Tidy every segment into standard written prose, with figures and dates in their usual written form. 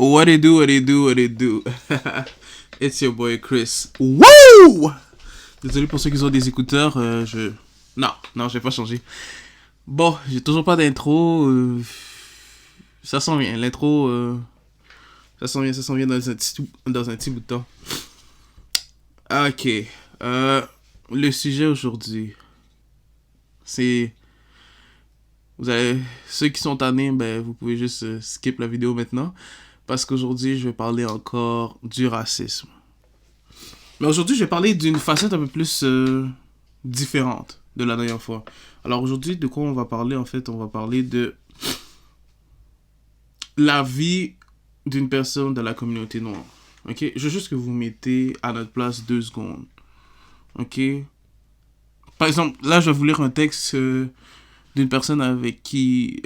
What it do, what it do, what it do. It's your boy Chris. Woo! Désolé pour ceux qui ont des écouteurs, Non, je vais pas changer. Bon, j'ai toujours pas d'intro. Ça s'en vient, l'intro. Ça s'en vient dans un petit bout de temps. Ok. Le sujet aujourd'hui, c'est... Ceux qui sont tannés, vous pouvez juste skip la vidéo maintenant. Parce qu'aujourd'hui, je vais parler encore du racisme. Mais aujourd'hui, je vais parler d'une facette un peu plus différente de la dernière fois. Alors aujourd'hui, de quoi on va parler en fait? On va parler de la vie d'une personne de la communauté noire. Ok? Je veux juste que vous mettez à notre place 2 secondes. Ok? Par exemple, là, je vais vous lire un texte d'une personne avec qui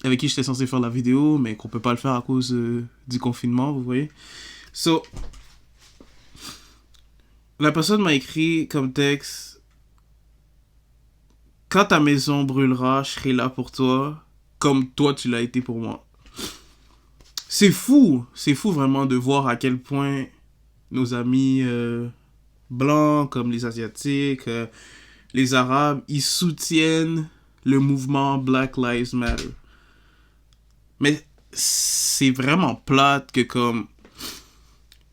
j'étais censé faire la vidéo, mais qu'on peut pas le faire à cause du confinement, vous voyez. So, la personne m'a écrit comme texte: quand ta maison brûlera, je serai là pour toi, comme toi tu l'as été pour moi. C'est fou vraiment de voir à quel point nos amis blancs, comme les Asiatiques, les Arabes, ils soutiennent le mouvement Black Lives Matter. Mais c'est vraiment plate que comme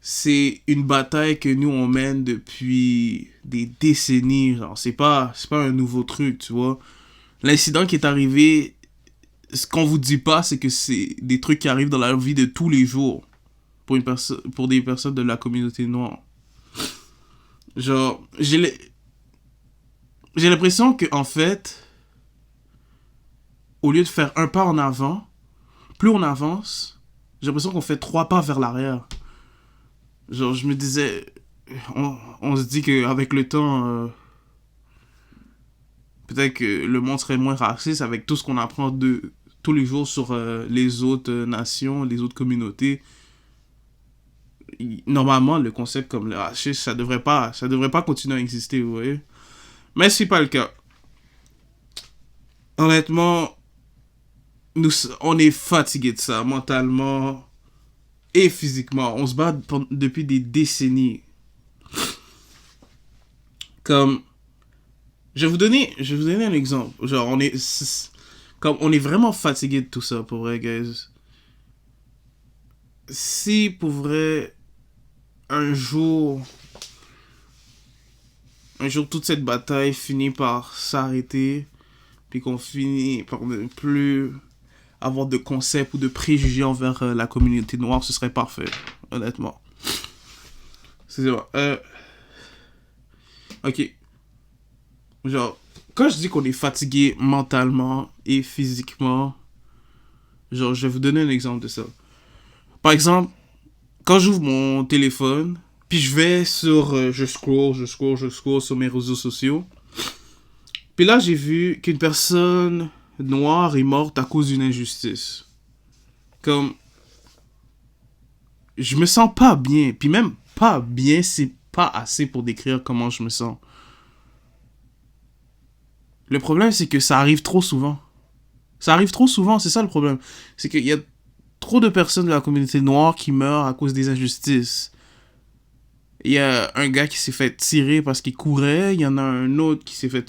c'est une bataille que nous on mène depuis des décennies, genre c'est pas un nouveau truc, tu vois. L'incident qui est arrivé, ce qu'on vous dit pas, c'est que c'est des trucs qui arrivent dans la vie de tous les jours pour des personnes de la communauté noire. Genre j'ai l'impression que en fait, au lieu de faire un pas en avant, plus on avance, j'ai l'impression qu'on fait 3 pas vers l'arrière. Genre, je me disais, on se dit qu'avec le temps, peut-être que le monde serait moins raciste avec tout ce qu'on apprend de tous les jours sur les autres nations, les autres communautés. Normalement, le concept comme le racisme, ça devrait pas continuer à exister, vous voyez. Mais c'est pas le cas. Honnêtement, on est fatigué de ça, mentalement et physiquement. On se bat depuis des décennies. Comme, je vais vous donner un exemple. Genre, on est vraiment fatigué de tout ça, pour vrai, guys. Si, pour vrai, un jour, toute cette bataille finit par s'arrêter, puis qu'on finit par ne plus avoir de concepts ou de préjugés envers la communauté noire, ce serait parfait, honnêtement. C'est vrai. Ok. Genre, quand je dis qu'on est fatigué mentalement et physiquement, genre, je vais vous donner un exemple de ça. Par exemple, quand j'ouvre mon téléphone, puis je vais sur... je scroll sur mes réseaux sociaux. Puis là, j'ai vu qu'une personne noire est morte à cause d'une injustice. Comme... Je me sens pas bien. Puis même pas bien, c'est pas assez pour décrire comment je me sens. Le problème, c'est que ça arrive trop souvent. Ça arrive trop souvent, c'est ça le problème. C'est qu'il y a trop de personnes de la communauté noire qui meurent à cause des injustices. Il y a un gars qui s'est fait tirer parce qu'il courait. Il y en a un autre qui s'est fait...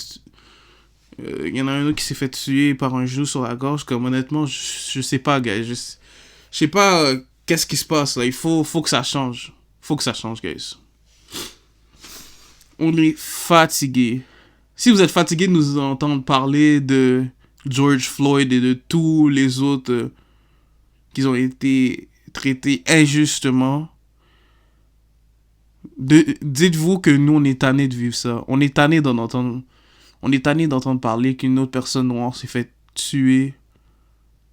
tuer par un genou sur la gorge. Comme honnêtement, je sais pas, gars. Je sais pas qu'est-ce qui se passe là. Il faut que ça change. Faut que ça change, guys. On est fatigué. Si vous êtes fatigué de nous entendre parler de George Floyd et de tous les autres qui ont été traités injustement, dites-vous que nous, on est tannés de vivre ça. On est tannés d'entendre parler qu'une autre personne noire s'est fait tuer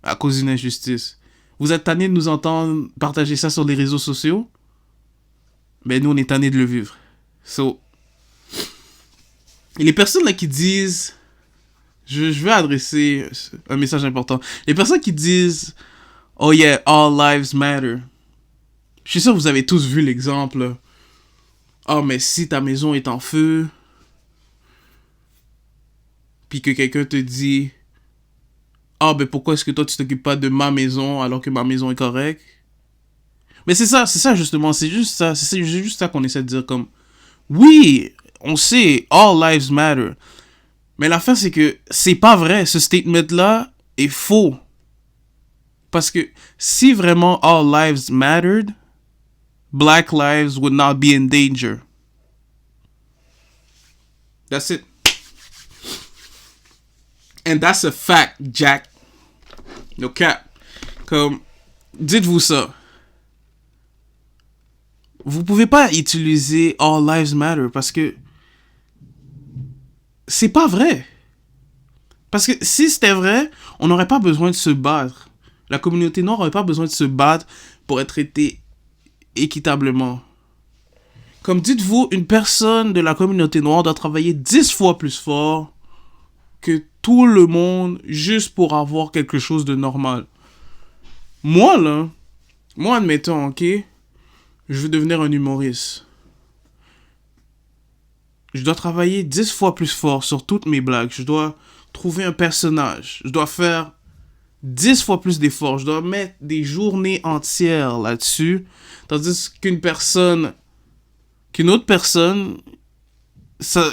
à cause d'une injustice. Vous êtes tannés de nous entendre partager ça sur les réseaux sociaux? Ben nous, on est tannés de le vivre. So, et les personnes là qui disent... Je vais adresser un message important. Les personnes qui disent oh yeah, all lives matter. Je suis sûr que vous avez tous vu l'exemple. Oh, mais si ta maison est en feu, puis que quelqu'un te dit Ah, ben pourquoi est-ce que toi tu t'occupes pas de ma maison alors que ma maison est correcte? Mais c'est ça justement, c'est juste ça, c'est juste ça qu'on essaie de dire comme, oui, on sait, all lives matter. Mais l'affaire c'est que c'est pas vrai, ce statement-là est faux. Parce que si vraiment all lives mattered, black lives would not be in danger. That's it. And that's a fact, Jack. No cap. Comme, dites-vous ça. Vous pouvez pas utiliser All Lives Matter parce que c'est pas vrai. Parce que si c'était vrai, on n'aurait pas besoin de se battre. La communauté noire n'aurait pas besoin de se battre pour être traitée équitablement. Comme dites-vous, une personne de la communauté noire doit travailler 10 fois plus fort que tout le monde juste pour avoir quelque chose de normal. Moi, là, moi, admettons, ok, je veux devenir un humoriste. Je dois travailler 10 fois plus fort sur toutes mes blagues. Je dois trouver un personnage. Je dois faire 10 fois plus d'efforts. Je dois mettre des journées entières là-dessus. Tandis qu'une autre personne, ça,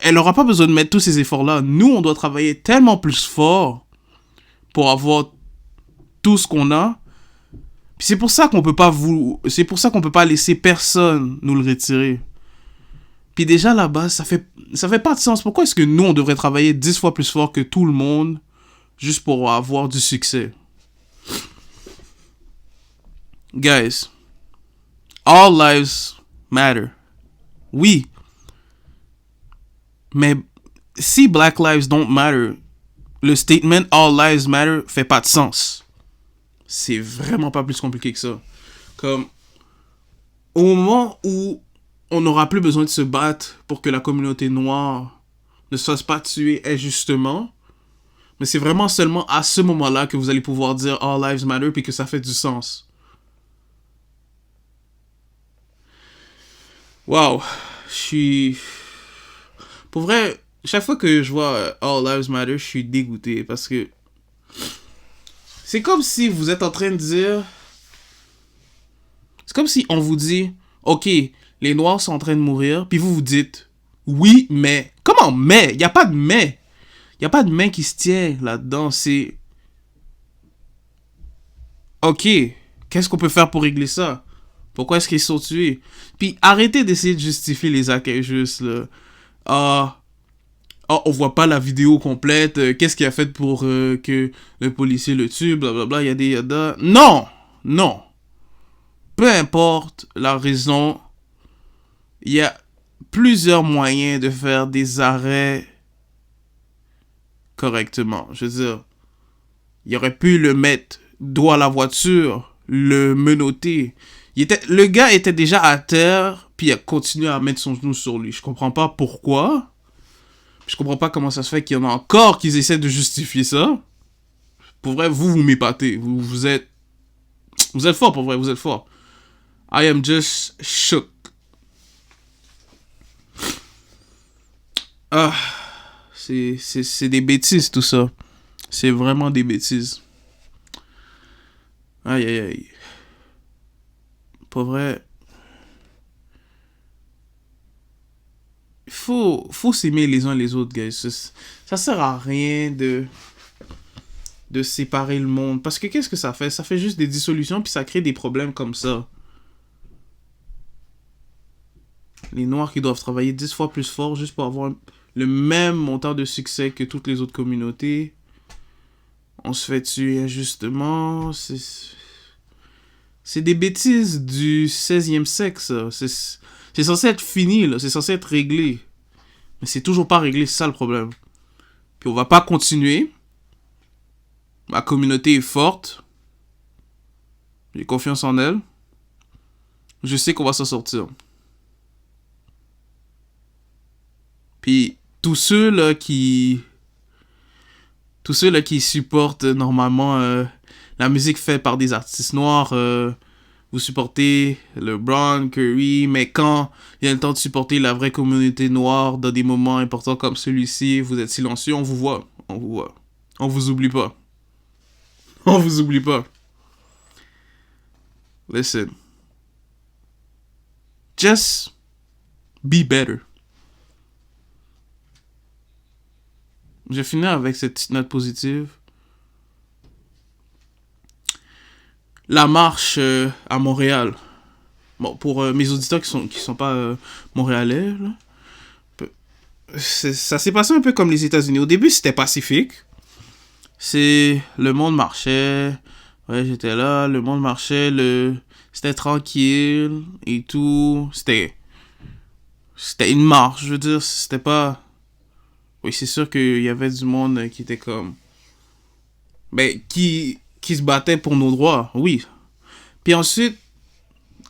elle n'aura pas besoin de mettre tous ces efforts-là. Nous, on doit travailler tellement plus fort pour avoir tout ce qu'on a. Puis c'est pour ça qu'on peut pas c'est pour ça qu'on peut pas laisser personne nous le retirer. Puis déjà là-bas, ça fait pas de sens. Pourquoi est-ce que nous, on devrait travailler 10 fois plus fort que tout le monde juste pour avoir du succès? Guys, all lives matter. Oui. Mais si Black Lives don't matter, le statement All Lives Matter fait pas de sens. C'est vraiment pas plus compliqué que ça. Comme, au moment où on n'aura plus besoin de se battre pour que la communauté noire ne se fasse pas tuer injustement, mais c'est vraiment seulement à ce moment-là que vous allez pouvoir dire All Lives Matter puis que ça fait du sens. Wow. Je suis... Pour vrai, chaque fois que je vois All Lives Matter, je suis dégoûté parce que c'est comme si vous êtes en train de dire... C'est comme si on vous dit, ok, les Noirs sont en train de mourir, puis vous vous dites, oui, mais... Comment mais? Il n'y a pas de mais. Il n'y a pas de mais qui se tient là-dedans. C'est... Ok, qu'est-ce qu'on peut faire pour régler ça? Pourquoi est-ce qu'ils sont tués? Puis arrêtez d'essayer de justifier les actes injustes, là. Ah... Oh, on voit pas la vidéo complète. Qu'est-ce qu'il a fait pour que le policier le tue? Blablabla, yada. Non! Non! Peu importe la raison, il y a plusieurs moyens de faire des arrêts correctement. Je veux dire, il aurait pu le mettre dos à la voiture, le menotter. Le gars était déjà à terre, puis il a continué à mettre son genou sur lui. Je comprends pas pourquoi. Je comprends pas comment ça se fait qu'il y en a encore qui essaient de justifier ça. Pour vrai, vous m'épatez. Vous êtes fort, pour vrai, vous êtes fort. I am just shook. Ah, c'est des bêtises tout ça. C'est vraiment des bêtises. Aïe aïe aïe. Pour vrai. Faut s'aimer les uns les autres, guys. Ça sert à rien de séparer le monde. Parce que qu'est-ce que ça fait? Ça fait juste des dissolutions, puis ça crée des problèmes comme ça. Les Noirs qui doivent travailler 10 fois plus fort juste pour avoir le même montant de succès que toutes les autres communautés. On se fait tuer injustement. C'est des bêtises du 16e siècle, ça. C'est censé être fini, là. C'est censé être réglé. Mais c'est toujours pas réglé, c'est ça le problème. Puis on va pas continuer. Ma communauté est forte. J'ai confiance en elle. Je sais qu'on va s'en sortir. Puis tous ceux là qui supportent normalement la musique faite par des artistes noirs, vous supportez LeBron, Curry, mais quand il y a le temps de supporter la vraie communauté noire dans des moments importants comme celui-ci, vous êtes silencieux, on vous voit. On vous oublie pas. On vous oublie pas. Listen. Just be better. Je vais finir avec cette petite note positive. La marche à Montréal. Bon, pour mes auditeurs qui sont pas montréalais, là, ça s'est passé un peu comme les États-Unis. Au début, c'était pacifique. Le monde marchait. Ouais, j'étais là, le monde marchait, c'était tranquille et tout. C'était une marche, je veux dire, c'était pas... Oui, c'est sûr qu'il y avait du monde qui était comme... Ben, qui se battait pour nos droits, oui. Puis ensuite,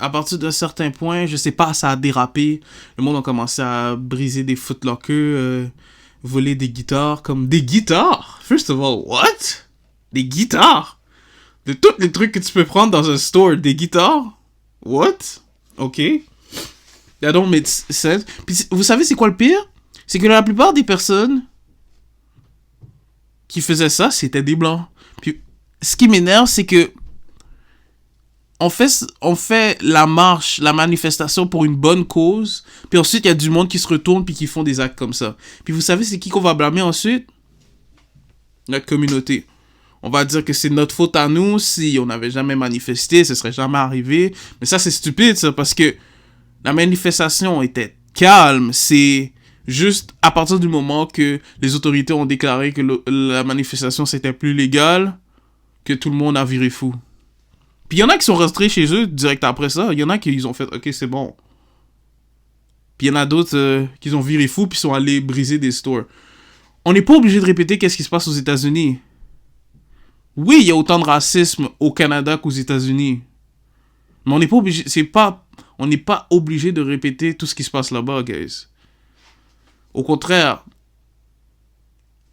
à partir d'un certain point, je sais pas, ça a dérapé. Le monde a commencé à briser des footlockers, voler des guitares, comme des guitares. First of all, what? Des guitares? De tous les trucs que tu peux prendre dans un store, des guitares? What? Ok. That don't make sense. Puis vous savez c'est quoi le pire? C'est que la plupart des personnes qui faisaient ça, c'était des blancs. Puis ce qui m'énerve, c'est que on fait la marche, la manifestation pour une bonne cause, puis ensuite il y a du monde qui se retourne puis qui font des actes comme ça. Puis vous savez c'est qui qu'on va blâmer ensuite? Notre communauté. On va dire que c'est notre faute à nous, si on n'avait jamais manifesté, ce serait jamais arrivé. Mais ça c'est stupide ça, parce que la manifestation était calme, c'est juste à partir du moment que les autorités ont déclaré que la manifestation c'était plus légal, que tout le monde a viré fou. Puis il y en a qui sont restés chez eux direct après ça. Il y en a qui ils ont fait « Ok, c'est bon ». Puis il y en a d'autres qui ont viré fou puis sont allés briser des stores. On n'est pas obligé de répéter qu'est-ce qui se passe aux États-Unis. Oui, il y a autant de racisme au Canada qu'aux États-Unis. Mais on n'est pas obligé... On n'est pas obligé de répéter tout ce qui se passe là-bas, guys. Au contraire,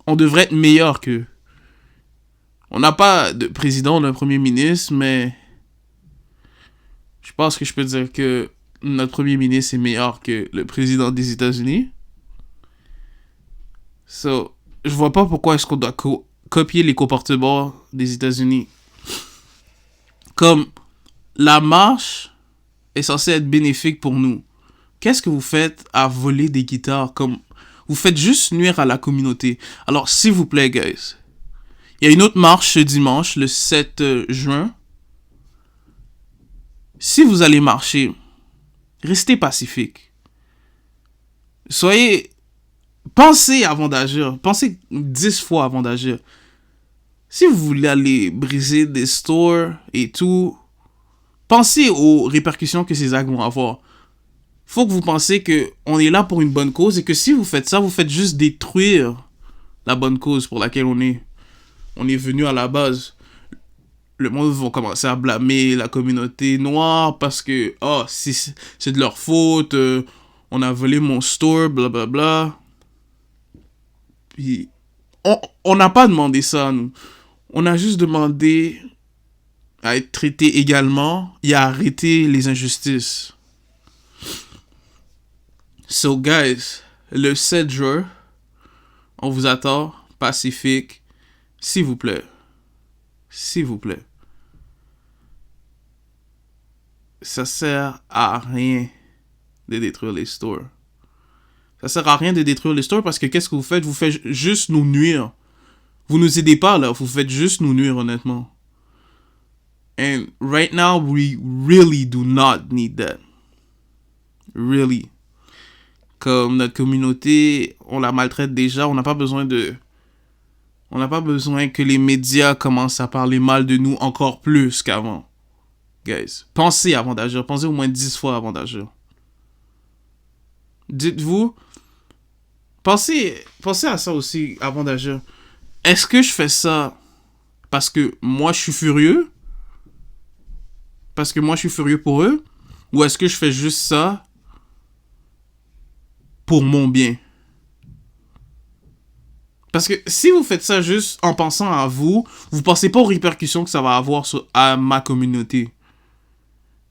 on devrait être meilleur qu'eux. On n'a pas de président, de premier ministre, mais... Je pense que je peux dire que notre premier ministre est meilleur que le président des États-Unis. So, je vois pas pourquoi est-ce qu'on doit copier les comportements des États-Unis. Comme la marche est censée être bénéfique pour nous. Qu'est-ce que vous faites à voler des guitares? Comme vous faites juste nuire à la communauté. Alors, s'il vous plaît, guys. Il y a une autre marche ce dimanche, le 7 juin. Si vous allez marcher, restez pacifique. Pensez avant d'agir. Pensez 10 fois avant d'agir. Si vous voulez aller briser des stores et tout, pensez aux répercussions que ces actes vont avoir. Faut que vous pensiez qu'on est là pour une bonne cause et que si vous faites ça, vous faites juste détruire la bonne cause pour laquelle on est venu à la base. Le monde va commencer à blâmer la communauté noire parce que c'est de leur faute, on a volé mon store, blablabla. Puis on n'a pas demandé ça, nous. On a juste demandé à être traité également et à arrêter les injustices. So guys, le 7 juin, on vous attend, pacifique, s'il vous plaît. S'il vous plaît. Ça sert à rien de détruire les stores. Ça sert à rien de détruire les stores parce que qu'est-ce que vous faites? Vous faites juste nous nuire. Vous nous aidez pas là, vous faites juste nous nuire honnêtement. And right now, we really do not need that. Really. Comme notre communauté, on la maltraite déjà, on n'a pas besoin que les médias commencent à parler mal de nous encore plus qu'avant. Guys, pensez avant d'agir. Pensez au moins 10 fois avant d'agir. Dites-vous, pensez à ça aussi avant d'agir. Est-ce que je fais ça parce que moi je suis furieux? Parce que moi je suis furieux pour eux? Ou est-ce que je fais juste ça pour mon bien? Parce que si vous faites ça juste en pensant à vous, vous pensez pas aux répercussions que ça va avoir à ma communauté.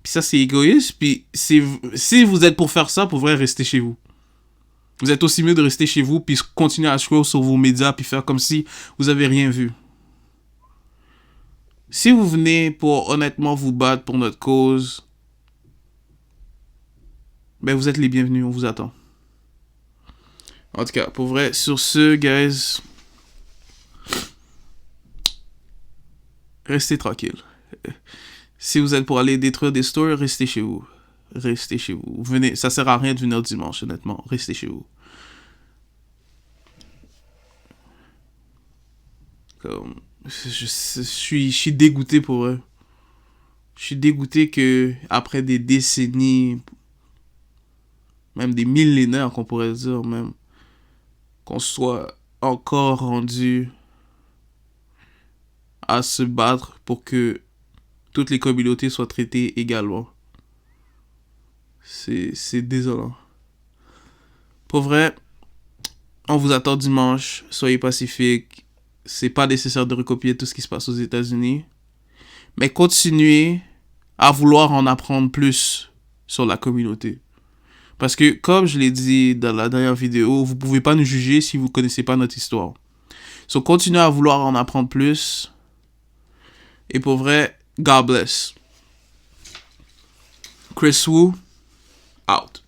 Puis ça, c'est égoïste. Puis si vous êtes pour faire ça, pour vrai, restez chez vous. Vous êtes aussi mieux de rester chez vous puis continuer à scroll sur vos médias puis faire comme si vous avez rien vu. Si vous venez pour honnêtement vous battre pour notre cause, ben vous êtes les bienvenus, on vous attend. En tout cas, pour vrai, sur ce, guys, restez tranquille. Si vous êtes pour aller détruire des stores, restez chez vous. Restez chez vous. Venez, ça sert à rien de venir dimanche, honnêtement. Restez chez vous. Comme, je suis dégoûté pour eux. Je suis dégoûté que après des décennies, même des millénaires qu'on pourrait dire même, qu'on soit encore rendu à se battre pour que toutes les communautés soient traitées également. C'est désolant. Pour vrai, on vous attend dimanche. Soyez pacifiques. C'est pas nécessaire de recopier tout ce qui se passe aux États-Unis. Mais continuez à vouloir en apprendre plus sur la communauté. Parce que, comme je l'ai dit dans la dernière vidéo, vous pouvez pas nous juger si vous connaissez pas notre histoire. So, continuez à vouloir en apprendre plus. Et pour vrai, God bless. Chris Wu, out.